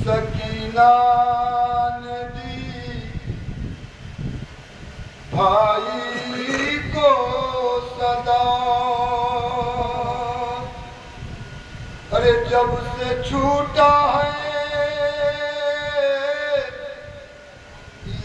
सकीना ने दी भाई को सदा। अरे जब से छूटा है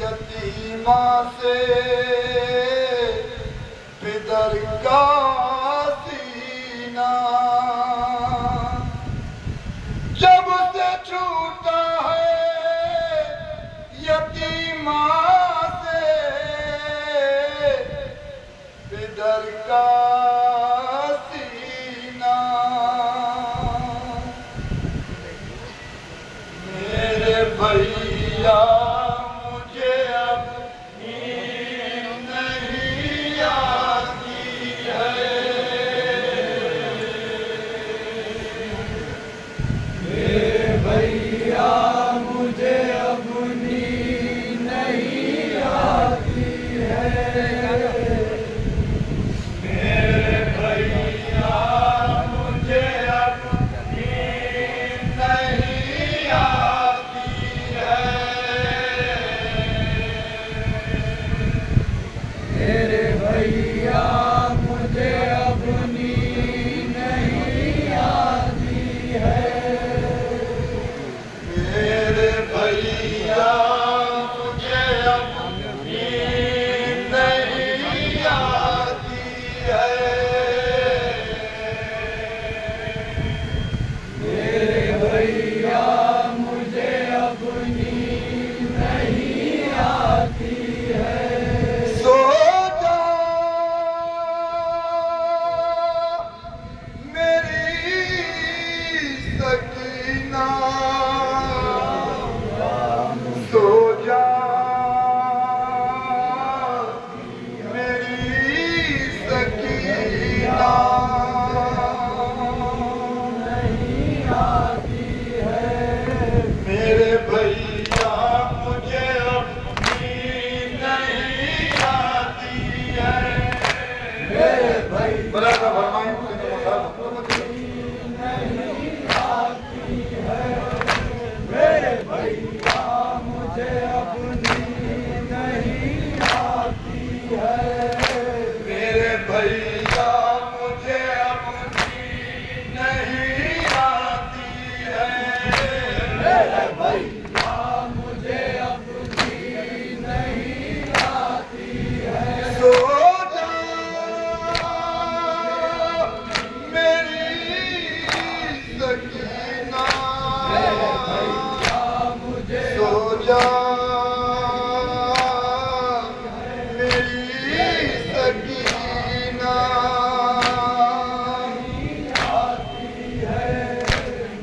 यतीमा से पिदर का सीना, जब से छूटा है यतीमा से पिदर का सीना। मेरे भैया मुझे अब नींद नहीं आती है। मेरे भैया मुझे अब नींद नहीं आती है। मेरे भैया मुझे अब नींद नहीं आती है। मेरे भैया मुझे अब नींद नहीं आती है। मेरे भैया मुझे अब नींद नहीं आती है। मेरे भैया मुझे अब नींद नहीं आती है। सो जा मेरी सकीना, सो जा मेरी सकीना। नहीं आती है। मेरे भैया मुझे अब नींद नहीं आती है। मेरे भैया बड़ा सा फरमाएं मुझे नहीं आती है। मेरे भैया मुझे अब नींद नहीं आती है। मेरे भैया मुझे अब नींद नहीं आती है। मेरे भैया मुझे अब नींद नहीं आती है। सो जा मेरी सकीना, मेरे भैया मुझे सो जा मेरी सकीना। नहीं आती है।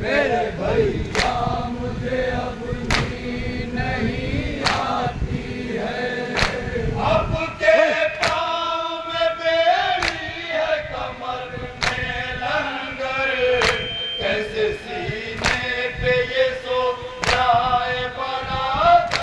मेरे भैया मुझे अब नींद नहीं आती है। अब के पाँव में बेड़ी है, कमर में लंगर, कैसे सीने पे ये सो जाए बरातर।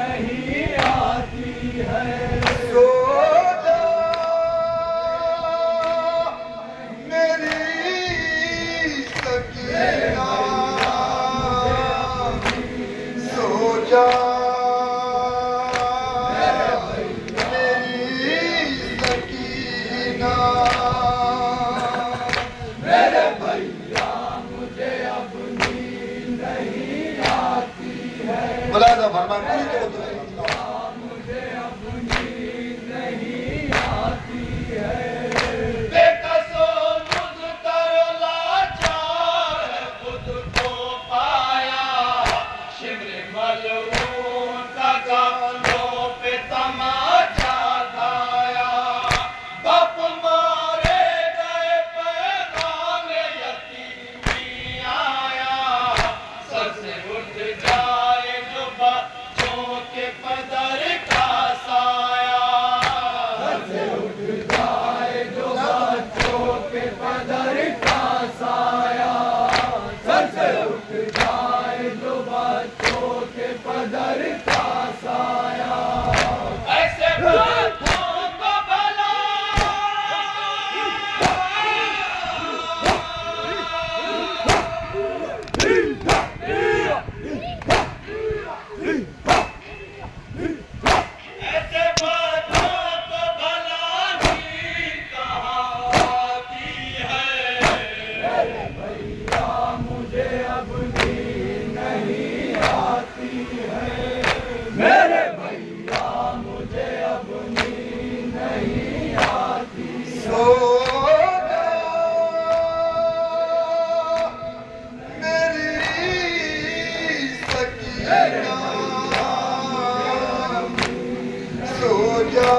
नहीं आती है। सो जा मेरी सकीना, सो जा मेरी सकीना। मेरे भैया मुझे अब नींद नहीं आती है। मुलाजा फरमान पूरी तो मुझे अब नींद नहीं आती है। बेकसो मुझतर लाचार है, खुद को पाया शिमर मलऊन का गालों पे तमाचा गाया। बाप मारे गए पैगाम यतीमी आया, सर से उठ जाए जो बच्चों के पदर का साया। से उठ जाए जो बच्चों के पदर का साया। सर से उठ जाए जो बच्चों के पदर का साया। ऐसे बच्चों को भला ऐसे बच्चों को भला नींद कहाँ आती है। भैया मुझे अब नींद नहीं आती है। मेरे भैया मुझे अब नींद नहीं आती। सो जा मेरी सकीना, सो जा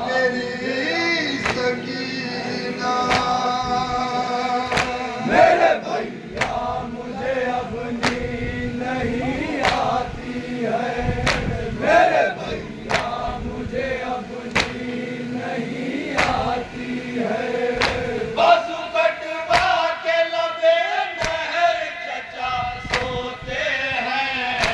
मेरी सकीना। मेरे भैया मुझे अब नींद नहीं आती है। मेरे भैया मुझे अब नींद नहीं आती है। बाजू कटवा के लबे नहर चचा सोते हैं,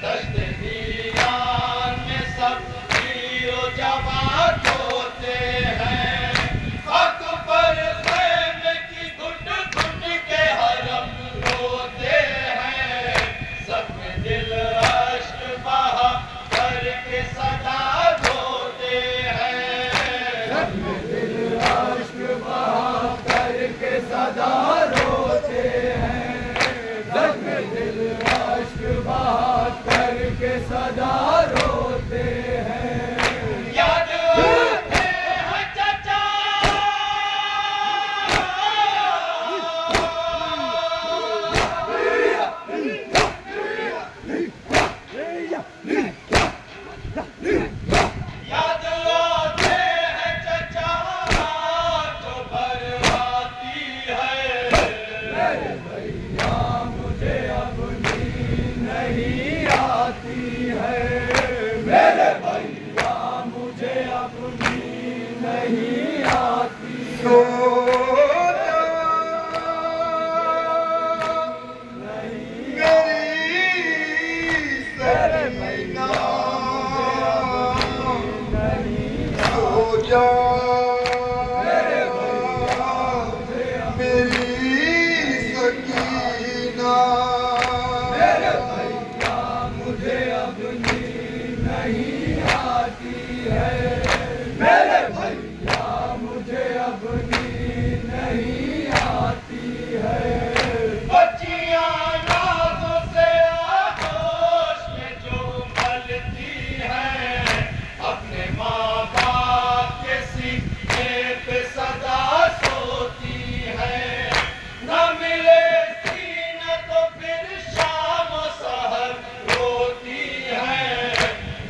दश्त दीवान में सब हीरो जवान होते हैं। हक पर खैमे की घुट घुट के हरम रोते हैं, सब में दिल अश्क बहा करके सदा रोते हैं। दिल अश्क बहा करके सदा रोते हैं। जग में दिल अश्क बहा करके सदा रोते हैं। याद आते हैं चचा याद आते हैं चचा जो भर आती है। मेरे भैया मुझे अब नींद नहीं आती है। मेरे भैया मुझे अब नींद नहीं आती है। सो जा मेरी सकीना, सो जा मेरी सकीना। मेरे भैया मुझे अब नींद नहीं आती है। मेरे भैया मुझे अब नींद नहीं आती है। बच्चियां नाज़ों से आगोश में जो उमलती हैं, अपने माँ बाप के सीने पे सदा सोती हैं। न मिले सीना तो फिर शाम सहर रोती हैं।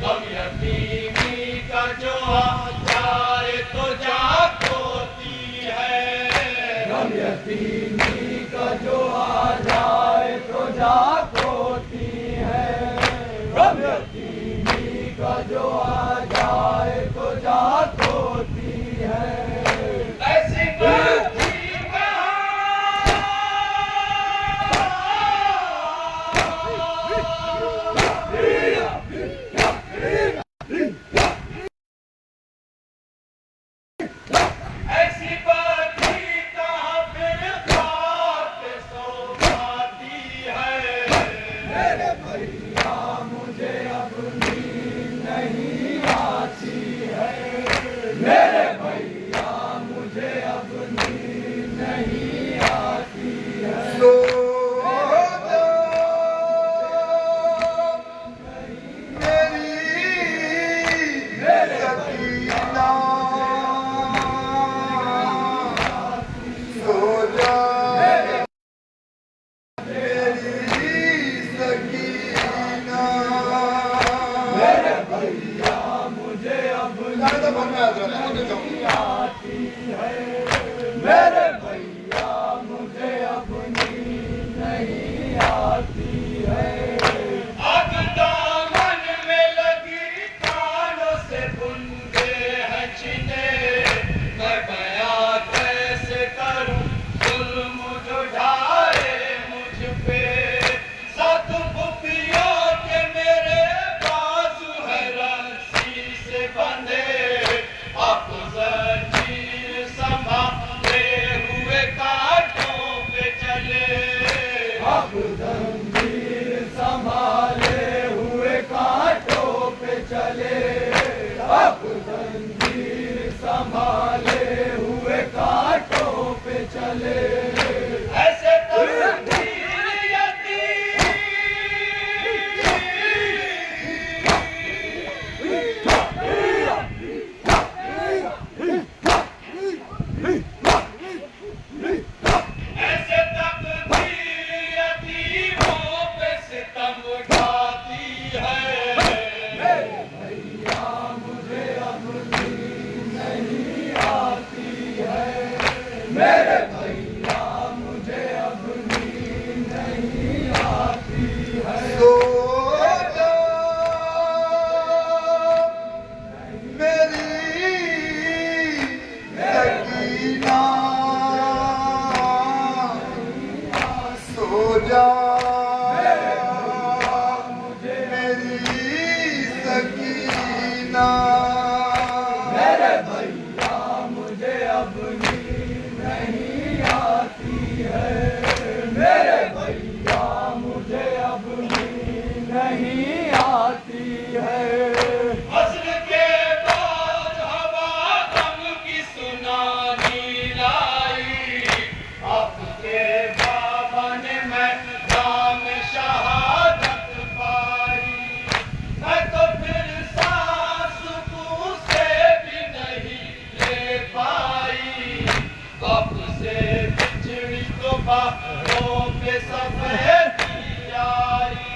गम यतीमी का जो आ जाए तो जाग होती है। गम यतीमी का जो आ जाए तो जाग होती है। गम यतीमी का जो आ जाए तो जाग होती है। ऐसी बच्ची कहाँ भैया मुझे अब नींद नहीं आती है, मेरे भैया मुझे अब नींद नहीं आती है। सो आती है, मेरे भैया मुझे अब नींद नहीं आती है। आग दामन में लगी कानों से बुनते हैं चिन्हे, मैं बयां कैसे करूं जुल्म जो ढाए मुझ पे। सात पुपियों के मेरे बाजू है रस्सी से बंधे, आप जंजीर संभाले हुए कांटों पे चले। अब जंजीर संभाले हुए कांटों पे चले, अब जंजीर संभाले हुए कांटों पे चले। ऐसे मेरे भैया मुझे अब नींद नहीं आती है। सो जा मेरी सकीना, मेरे भैया मुझे अब नींद नहीं आती है, मेरे भैया मुझे अब नींद नहीं आती है। असर के बाद हवा गम की सुनानी लाई, आपके बाबा ने मैदान शहादत पाई। मैं तो फिर सांस मुंह से भी नहीं ले पाई, बाप से बिछड़ी तो बाहों पे सफेदी आई।